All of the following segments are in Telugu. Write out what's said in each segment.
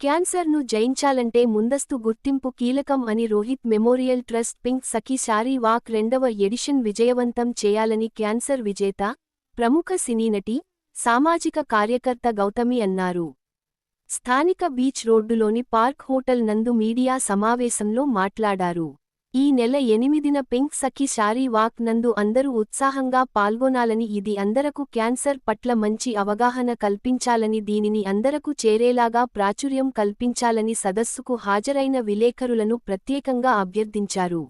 క్యాన్సర్ను జయించాలంటే ముందస్తు గుర్తింపు కీలకం అని రోహిత్ మెమోరియల్ ట్రస్ట్ పింక్ సఖీ శారీ వాక్ 2వ ఎడిషన్ విజయవంతం చేయాలని క్యాన్సర్ విజేత, ప్రముఖ సినీ నటి, సామాజిక కార్యకర్త గౌతమి అన్నారు. స్థానిక బీచ్ రోడ్డులోని పార్క్ హోటల్ నందు మీడియా సమావేశంలో మాట్లాడారు. ఈ నెల 8న పింక్ సఖీ శారీ వాక్ నందు అందరూ ఉత్సాహంగా పాల్గొనాలని, ఇది అందరకు క్యాన్సర్ పట్ల మంచి అవగాహన కల్పించాలని, దీనిని అందరకు చేరేలాగా ప్రాచుర్యం కల్పించాలని సదస్సుకు హాజరైన విలేకరులను ప్రత్యేకంగా అభ్యర్థించారు.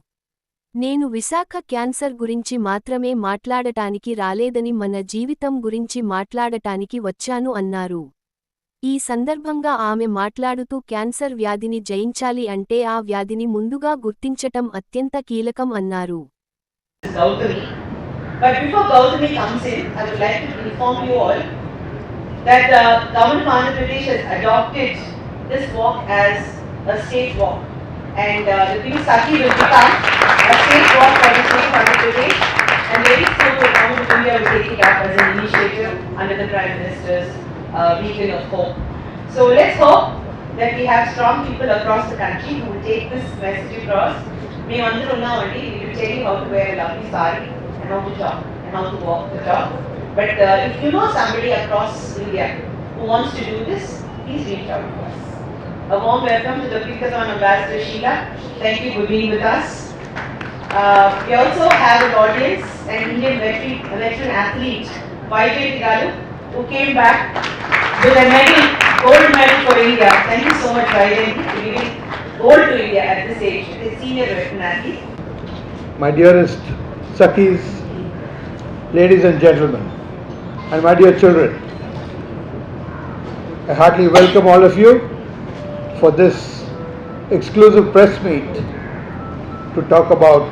నేను విశాఖ క్యాన్సర్ గురించి మాత్రమే మాట్లాడటానికి రాలేదని, మన జీవితం గురించి మాట్లాడటానికి వచ్చాను అన్నారు. ఈ సందర్భంగా ఆమె మాట్లాడుతూ క్యాన్సర్ వ్యాధిని జయించాలి అంటే ఆ వ్యాధిని ముందుగా గుర్తించటం అత్యంత కీలకం అన్నారు. But before Gautami comes in, I would like to inform you all that the Government of Andhra Pradesh has adopted this walk as a state walk, and the Pink Sakhi will become a state walk for the state of Andhra Pradesh, and very soon the Government of India will take it up as an initiative under the Prime Minister's beacon of hope. So let's hope that we have strong people across the country who will take this message across. We will tell you how to wear a lovely sari and how to talk and how to walk the talk. But if you know somebody across India who wants to do this, please reach out to us. A warm welcome to the Pinkathon Ambassador Sheila. Thank you for being with us. We also have an audience, an Indian veteran athlete, Vijay Galu, who came back with a medal, gold medal for India. Thank you so much, Vijay, for giving gold to India at this age. A senior veteran athlete. My dearest Sakhis, ladies and gentlemen, and my dear children, I heartily welcome all of you for this exclusive press meet to talk about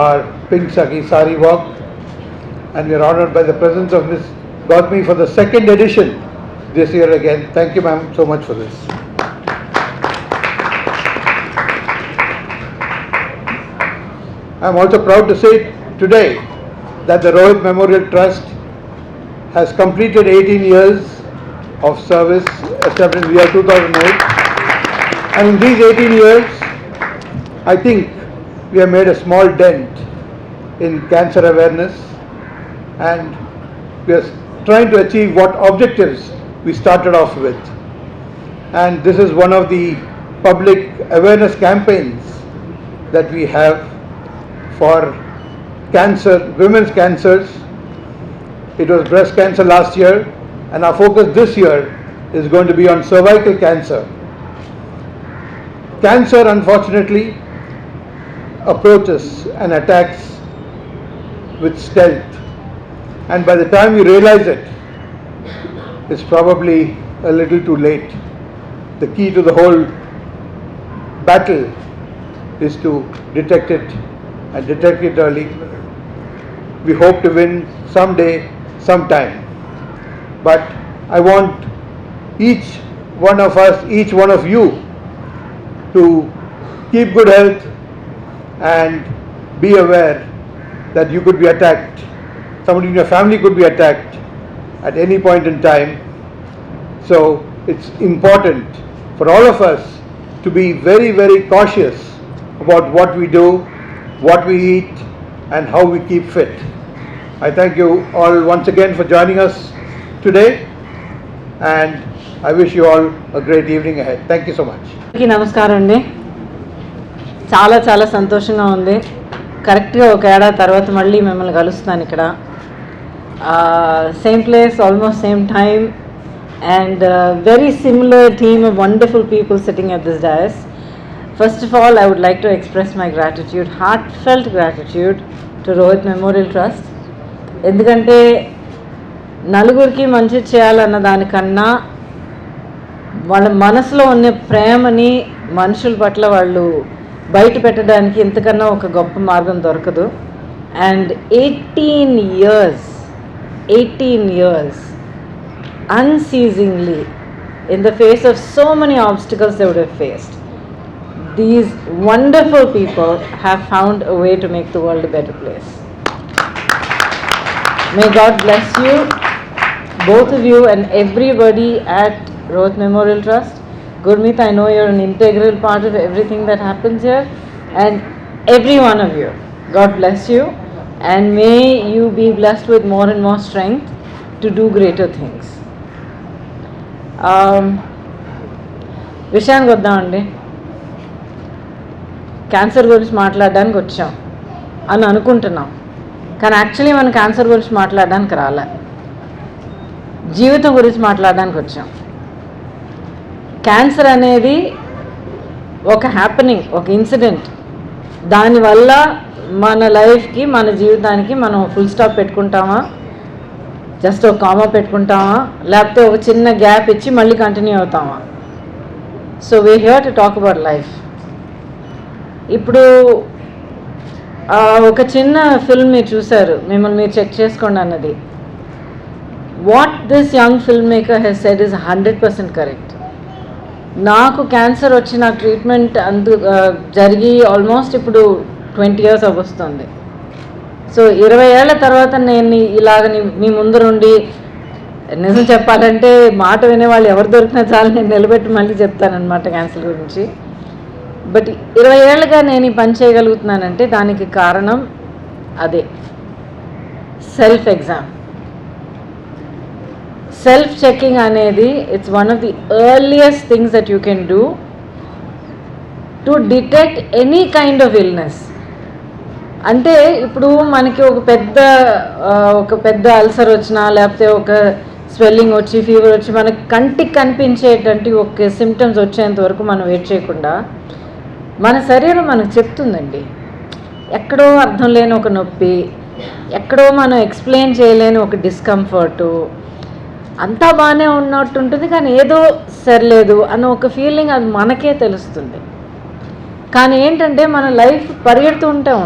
our Pink Sakhi Sari Walk, and we are honoured by the presence of Ms. Gautami for the second edition this year again. Thank you, ma'am, so much for this. I am also proud to say today that the Rohit Memorial Trust has completed 18 years of service, established in the year 2008. And in these 18 years, I think we have made a small dent in cancer awareness, and we are trying to achieve what objectives we started off with. And this is one of the public awareness campaigns that we have for cancer, women's cancers. It was breast cancer last year, and our focus this year is going to be on cervical cancer. Cancer, unfortunately, approaches and attacks with stealth, and by the time you realize it, it's probably a little too late. The key to the whole battle is to detect it and detect it early. We hope to win someday, sometime. But I want each one of us, each one of you, to keep good health and be aware that you could be attacked. Somebody in your family could be attacked at any point in time. So it's important for all of us to be very, very cautious about what we do, what we eat, and how we keep fit. I thank you all once again for joining us today, and I wish you all a great evening ahead. Thank you so much. నమస్కారం అండి. చాలా చాలా సంతోషంగా ఉంది. కరెక్ట్గా ఒక ఏడాది తర్వాత మళ్ళీ మిమ్మల్ని కలుస్తాను ఇక్కడ. Same place, almost same time, and very similar team of wonderful people sitting at this dais. First of all, I would like to express my gratitude, heartfelt gratitude to Rohit Memorial Trust. ఎందుకంటే నలుగురికి మంచి చేయాలన్న దానికన్నా వాళ్ళ మనసులో ఉన్న ప్రేమని మనుషుల పట్ల వాళ్ళు బయట పెట్టడానికి ఇంతకన్నా ఒక గొప్ప మార్గం దొరకదు. And 18 years unceasingly in the face of so many obstacles they would have faced, these wonderful people have found a way to make the world a better place. May God bless you, both of you and everybody at Rohit Memorial Trust. Gurmeet, I know you're an integral part of everything that happens here, and every one of you. God bless you, and may you be blessed with more and more strength to do greater things. విషయానికి వద్దామండి. క్యాన్సర్ గురించి మాట్లాడడానికి వచ్చాం అని అనుకుంటున్నాం, కానీ యాక్చువల్లీ మనం క్యాన్సర్ గురించి మాట్లాడడానికి రాలే, జీవితం గురించి మాట్లాడడానికి వచ్చాం. క్యాన్సర్ అనేది ఒక హ్యాపెనింగ్, ఒక ఇన్సిడెంట్. దానివల్ల మన లైఫ్కి, మన జీవితానికి మనం ఫుల్ స్టాప్ పెట్టుకుంటామా, జస్ట్ ఒక కామా పెట్టుకుంటామా, లేకపోతే ఒక చిన్న గ్యాప్ ఇచ్చి మళ్ళీ కంటిన్యూ అవుతామా? So we here to talk about life. ఇప్పుడు ఒక చిన్న ఫిల్మ్ మీరు చూశారు, మిమ్మల్ని మీరు చెక్ చేసుకోండి అన్నది. What this young film maker he's said is 100% correct. నాకు క్యాన్సర్ వచ్చి నాకు ట్రీట్మెంట్ జరిగి ఆల్మోస్ట్ ఇప్పుడు 20 years వస్తుంది. సో 20 ఏళ్ల తర్వాత నేను ఇలాగ మీ ముందరుండి, నిజం చెప్పాలంటే మాట వినేవాళ్ళు ఎవరు దొరికినా చాలు, నేను నిలబెట్టి మళ్ళీ చెప్తానన్నమాట క్యాన్సర్ గురించి. బట్ 20 ఏళ్ళుగా నేను ఈ పని చేయగలుగుతున్నానంటే దానికి కారణం అదే, సెల్ఫ్ ఎగ్జామ్. సెల్ఫ్ చెకింగ్ అనేది it's one of the earliest things that you can do to detect any kind of illness. అంటే ఇప్పుడు మనకి ఒక పెద్ద అల్సర్ వచ్చినా, లేకపోతే ఒక స్వెల్లింగ్ వచ్చి, ఫీవర్ వచ్చి, మనకి కంటికి కనిపించేటువంటి ఒక సిమ్టమ్స్ వచ్చేంత వరకు మనం వెయిట్ చేయకుండా మన శరీరం మనకు చెప్తుందండి. ఎక్కడో అర్థం లేని ఒక నొప్పి, ఎక్కడో మనం ఎక్స్ప్లెయిన్ చేయలేని ఒక డిస్కంఫర్టు, అంతా బాగానే ఉన్నట్టుంటుంది కానీ ఏదో సరిలేదు అన్న ఒక ఫీలింగ్ అది మనకే తెలుస్తుంది. కానీ ఏంటంటే మన లైఫ్ పరిగెడుతూ ఉంటాం,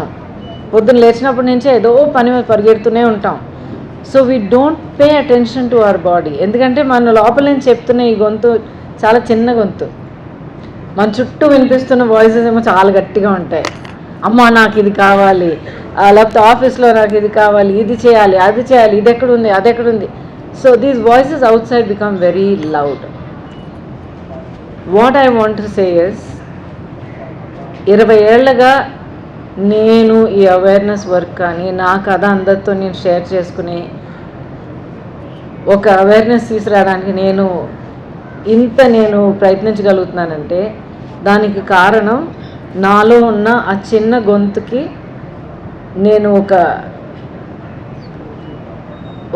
పొద్దున్న లేచినప్పటి నుంచే ఏదో పని మీద పరిగెడుతూనే ఉంటాం. So we don't pay attention to our body. ఎందుకంటే మన లోపల నుంచి చెప్తున్న ఈ గొంతు చాలా చిన్న గొంతు, మన చుట్టూ వినిపిస్తున్న వాయిసెస్ ఏమో చాలా గట్టిగా ఉంటాయి. అమ్మ నాకు ఇది కావాలి, లేకపోతే ఆఫీస్లో నాకు ఇది కావాలి, ఇది చేయాలి, అది చేయాలి, ఇది ఎక్కడుంది, అది ఎక్కడుంది. So these voices out side become very loud. What I want to say is, 20 ఏళ్ళగా నేను ఈ అవేర్నెస్ వర్క్ కానీ నా కథ అందరితో నేను షేర్ చేసుకుని ఒక అవేర్నెస్ తీసుకురావడానికి నేను ప్రయత్నించగలుగుతున్నానంటే దానికి కారణం నాలో ఉన్న ఆ చిన్న గొంతుకి నేను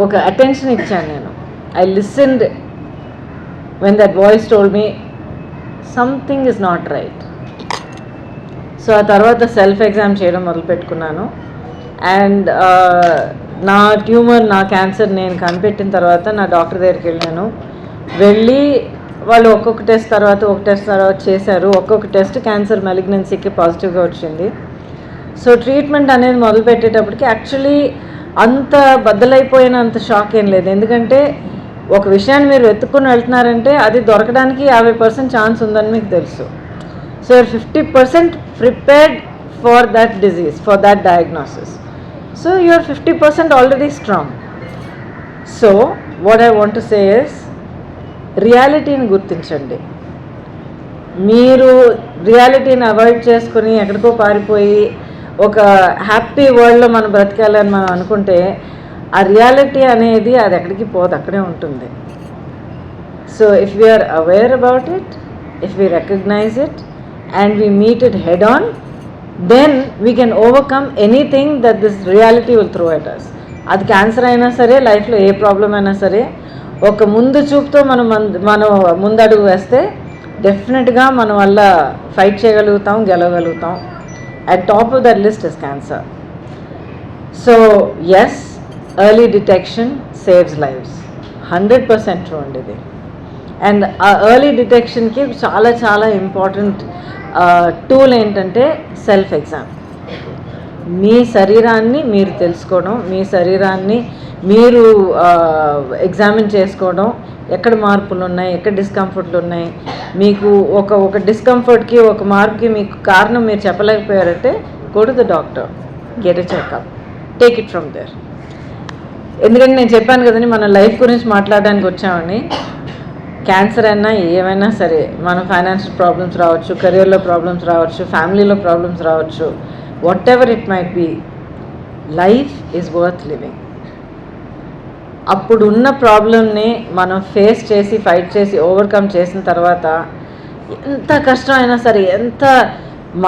ఒక అటెన్షన్ ఇచ్చాను. నేను I listened when that voice told me something is not right. So ఆ తర్వాత సెల్ఫ్ ఎగ్జామ్ చేయడం మొదలుపెట్టుకున్నాను. అండ్ నా ట్యూమర్, నా క్యాన్సర్ నేను కనిపెట్టిన తర్వాత నా డాక్టర్ దగ్గరికి వెళ్ళి వాళ్ళు ఒక్కొక్క టెస్ట్ తర్వాత చేశారు. ఒక్కొక్క టెస్ట్ క్యాన్సర్ మెలిగ్నెన్సీకి పాజిటివ్గా వచ్చింది. సో ట్రీట్మెంట్ అనేది మొదలుపెట్టేటప్పటికి యాక్చువల్లీ అంత బద్దలైపోయినంత షాక్ ఏం లేదు. ఎందుకంటే ఒక విషయాన్ని మీరు వెతుక్కుని వెళ్తున్నారంటే అది దొరకడానికి 50% ఛాన్స్ ఉందని మీకు తెలుసు. So you're 50% prepared for that disease, for that diagnosis. So you're 50% already strong. So what I want to say is, రియాలిటీని గుర్తించండి. మీరు రియాలిటీని అవాయిడ్ చేసుకుని ఎక్కడికో పారిపోయి ఒక హ్యాపీ వరల్డ్లో మనం బ్రతకాలని మనం అనుకుంటే ఆ రియాలిటీ అనేది అది ఎక్కడికి పోదు, అక్కడే ఉంటుంది. So if we are aware about it, if we recognise it and we meet it head on, then we can overcome anything that this reality will throw at us. అది క్యాన్సర్ అయినా సరే, లైఫ్లో ఏ ప్రాబ్లం అయినా సరే, ఒక ముందు చూపుతో మనం ముందడుగు వేస్తే డెఫినెట్గా మన వల్ల ఫైట్ చేయగలుగుతాం, గెలవగలుగుతాం. At top of that list is cancer. So yes, early detection saves lives. 100% true అండి ఇది. అండ్ ఆ ఎర్లీ డిటెక్షన్కి చాలా చాలా ఇంపార్టెంట్ టూల్ ఏంటంటే సెల్ఫ్ ఎగ్జామ్. మీ శరీరాన్ని మీరు తెలుసుకోవడం, మీ శరీరాన్ని మీరు ఎగ్జామిన్ చేసుకోవడం, ఎక్కడ మార్పులు ఉన్నాయి, ఎక్కడ డిస్కంఫర్ట్లు ఉన్నాయి, మీకు ఒక డిస్కంఫర్ట్కి, ఒక మార్పుకి మీకు కారణం మీరు చెప్పలేకపోయారంటే go to the doctor, get a checkup, take it from there. ఎందుకంటే నేను చెప్పాను కదండి, మన లైఫ్ గురించి మాట్లాడడానికి వచ్చామని. క్యాన్సర్ అయినా ఏమైనా సరే, మన ఫైనాన్షియల్ ప్రాబ్లమ్స్ రావచ్చు, కెరియర్లో ప్రాబ్లమ్స్ రావచ్చు, ఫ్యామిలీలో ప్రాబ్లమ్స్ రావచ్చు, whatever it might be, life is worth living. అప్పుడున్న ప్రాబ్లమ్ని మనం ఫేస్ చేసి, ఫైట్ చేసి, ఓవర్కమ్ చేసిన తర్వాత ఎంత కష్టం అయినా సరే, ఎంత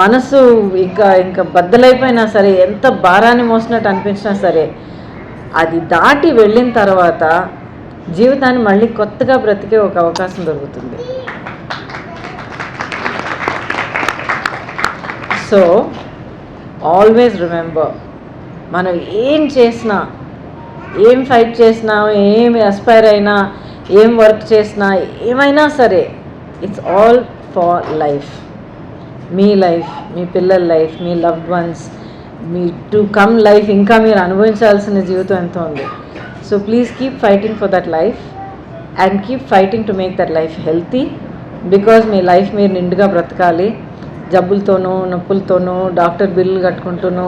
మనసు ఇంకా బద్దలైపోయినా సరే, ఎంత భారాన్ని మోసినట్టు అనిపించినా సరే, అది దాటి వెళ్ళిన తర్వాత జీవితాన్ని మళ్ళీ కొత్తగా బ్రతికే ఒక అవకాశం దొరుకుతుంది. సో ఆల్వేస్ రిమెంబర్, మనం ఏం చేసినా, ఏం ఫైట్ చేసినా, ఏం అస్పైర్ అయినా, ఏం వర్క్ చేసినా, ఏమైనా సరే, ఇట్స్ ఆల్ ఫర్ లైఫ్. మీ లైఫ్, మీ పిల్లల లైఫ్, మీ లవ్డ్ వన్స్, మీ టు కమ్ లైఫ్, ఇంకా మీరు అనుభవించాల్సిన జీవితం ఎంతో ఉంది. So please keep fighting for that life and keep fighting to make that life healthy. Because మీ లైఫ్ మీరు నిండుగా బ్రతకాలి. జబ్బులతోనూ, నొప్పులతోనూ, డాక్టర్ బిల్లులు కట్టుకుంటూనూ,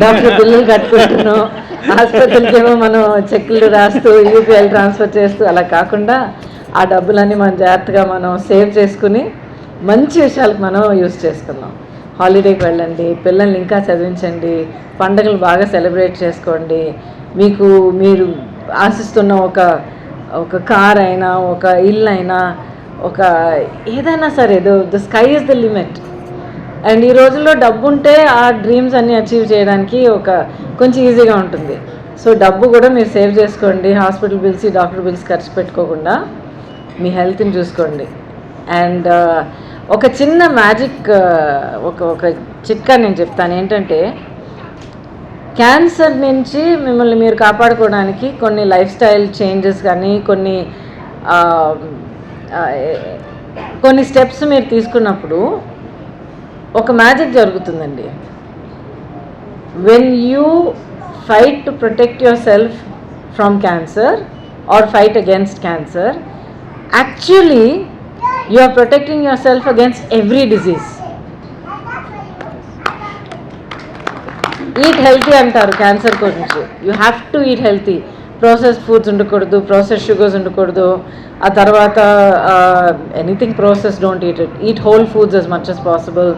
డాక్టర్ బిల్లులు కట్టుకుంటూనూ, ఆసుపత్రులకేమో మనం చెక్కులు రాస్తూ, యూపీఐలు ట్రాన్స్ఫర్ చేస్తూ, అలా కాకుండా ఆ డబ్బులన్నీ మనం జాగ్రత్తగా మనం సేవ్ చేసుకుని మంచి విషయాలకు మనం యూజ్ చేసుకుందాం. హాలిడేకి వెళ్ళండి, పిల్లల్ని ఇంకా చదివించండి, పండుగలు బాగా సెలబ్రేట్ చేసుకోండి. మీరు ఆశిస్తున్న ఒక కార్ అయినా, ఒక ఇల్లు అయినా, ఒక ఏదైనా సరే, the sky is the limit. And ఈ రోజుల్లో డబ్బు ఉంటే ఆ డ్రీమ్స్ అన్నీ అచీవ్ చేయడానికి కొంచెం ఈజీగా ఉంటుంది. సో డబ్బు కూడా మీరు సేవ్ చేసుకోండి. హాస్పిటల్ బిల్స్, డాక్టర్ బిల్స్ ఖర్చు పెట్టుకోకుండా మీ హెల్త్ని చూసుకోండి. అండ్ ఒక చిన్న మ్యాజిక్, ఒక చిట్కా నేను చెప్తాను. ఏంటంటే, క్యాన్సర్ నుంచి మిమ్మల్ని మీరు కాపాడుకోవడానికి కొన్ని లైఫ్ స్టైల్ చేంజెస్ కానీ, కొన్ని స్టెప్స్ మీరు తీసుకున్నప్పుడు ఒక మ్యాజిక్ జరుగుతుందండి. When you fight to protect your self from cancer are fight against cancer, actually you are protecting yourself against every disease. Eat healthy అంటారు క్యాన్సర్ గురించి. You have to eat healthy. Processed foods ఉండకూడదు, ప్రాసెస్డ్ షుగర్స్ ఉండకూడదు. ఆ తర్వాత anything process don't eat it. Eat whole foods as much as possible.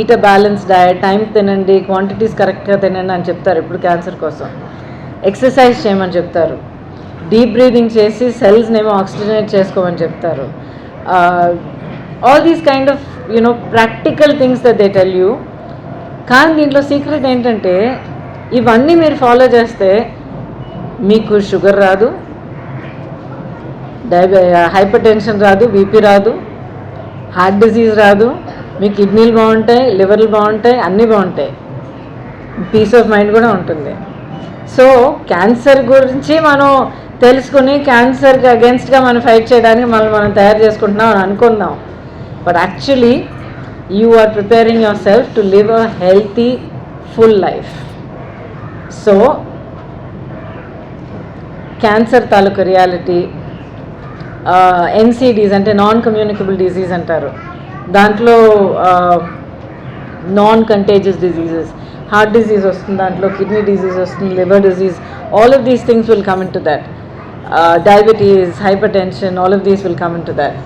Eat a balance diet. Time తినండి, క్వాంటిటీస్ కరెక్ట్గా తినండి అని చెప్తారు ఎప్పుడు క్యాన్సర్ కోసం. ఎక్సర్సైజ్ చేయమని చెప్తారు. డీప్ బ్రీదింగ్ చేసి సెల్స్నేమో ఆక్సిజనేట్ చేసుకోమని చెప్తారు. All these kind of practical things that they tell you. కానీ దీంట్లో సీక్రెట్ ఏంటంటే, ఇవన్నీ మీరు ఫాలో చేస్తే మీకు షుగర్ రాదు, హైపర్ టెన్షన్ రాదు, బీపీ రాదు, హార్ట్ డిసీజ్ రాదు, మీ కిడ్నీలు బాగుంటాయి, లివర్లు బాగుంటాయి, అన్నీ బాగుంటాయి, పీస్ ఆఫ్ మైండ్ కూడా ఉంటుంది. సో క్యాన్సర్ గురించి మనం తెలుసుకుని క్యాన్సర్కి అగేన్స్ట్గా మనం ఫైట్ చేయడానికి మనం తయారు చేసుకుంటున్నాం అని అనుకుందాం. But actually you are preparing yourself to live a healthy full life. So cancer తాలూకు రియాలిటీ, ఎన్సిడీస్ అంటే నాన్ కమ్యూనికబుల్ డిజీజ్ అంటారు. దాంట్లో non contagious diseases, heart disease వస్తుంది, దాంట్లో కిడ్నీ డిజీజ్ వస్తుంది, liver disease, all of these things will come into that. Diabetes, hypertension, all of these will come into that.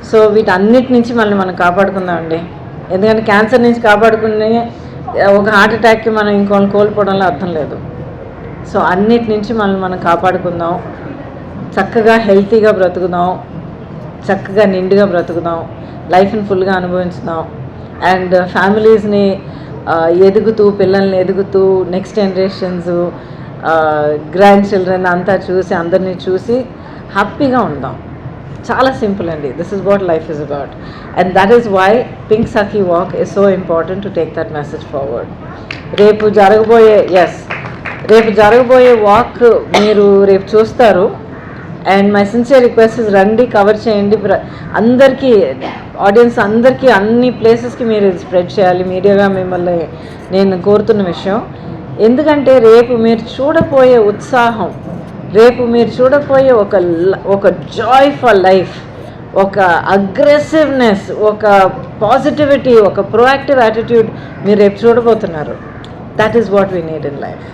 So వీటన్నిటి నుంచి మనం కాపాడుకుందామండి. ఎందుకంటే క్యాన్సర్ నుంచి కాపాడుకునే ఒక హార్ట్ అటాక్కి మనం ఇంకోళ్ళని కోల్పోవడంలో అర్థం లేదు. సో అన్నిటి నుంచి మనం కాపాడుకుందాం, చక్కగా హెల్తీగా బ్రతుకుదాం, చక్కగా నిండుగా బ్రతుకుదాం, లైఫ్ని ఫుల్గా అనుభవించుదాం. అండ్ ఫ్యామిలీస్ని ఎదుగుతూ, పిల్లల్ని ఎదుగుతూ, నెక్స్ట్ జనరేషన్స్, గ్రాండ్ చిల్డ్రన్ అంతా చూసి, అందరినీ చూసి హ్యాపీగా ఉందాం. చాలా సింపుల్ అండి. This is what life is about. And that is why pink Sakhi walk is so important to take that message forward. రేపు జరగబోయే వాక్ మీరు రేపు చూస్తారు. And my sincere request is, రండి, కవర్ చేయండి, అందరికీ, ఆడియన్స్ అందరికీ, అన్ని ప్లేసెస్కి మీరు స్ప్రెడ్ చేయాలి. మీడియాగా మిమ్మల్ని నేను కోరుతున్న విషయం. ఎందుకంటే రేపు మీరు చూడపోయే ఉత్సాహం, రేపు మీరు చూడపోయే ఒక జాయ్ ఫర్ లైఫ్, ఒక అగ్రెసివ్నెస్, ఒక పాజిటివిటీ, ఒక ప్రోయాక్టివ్ యాటిట్యూడ్ మీరు రేపు చూడబోతున్నారు. That is what we need in life.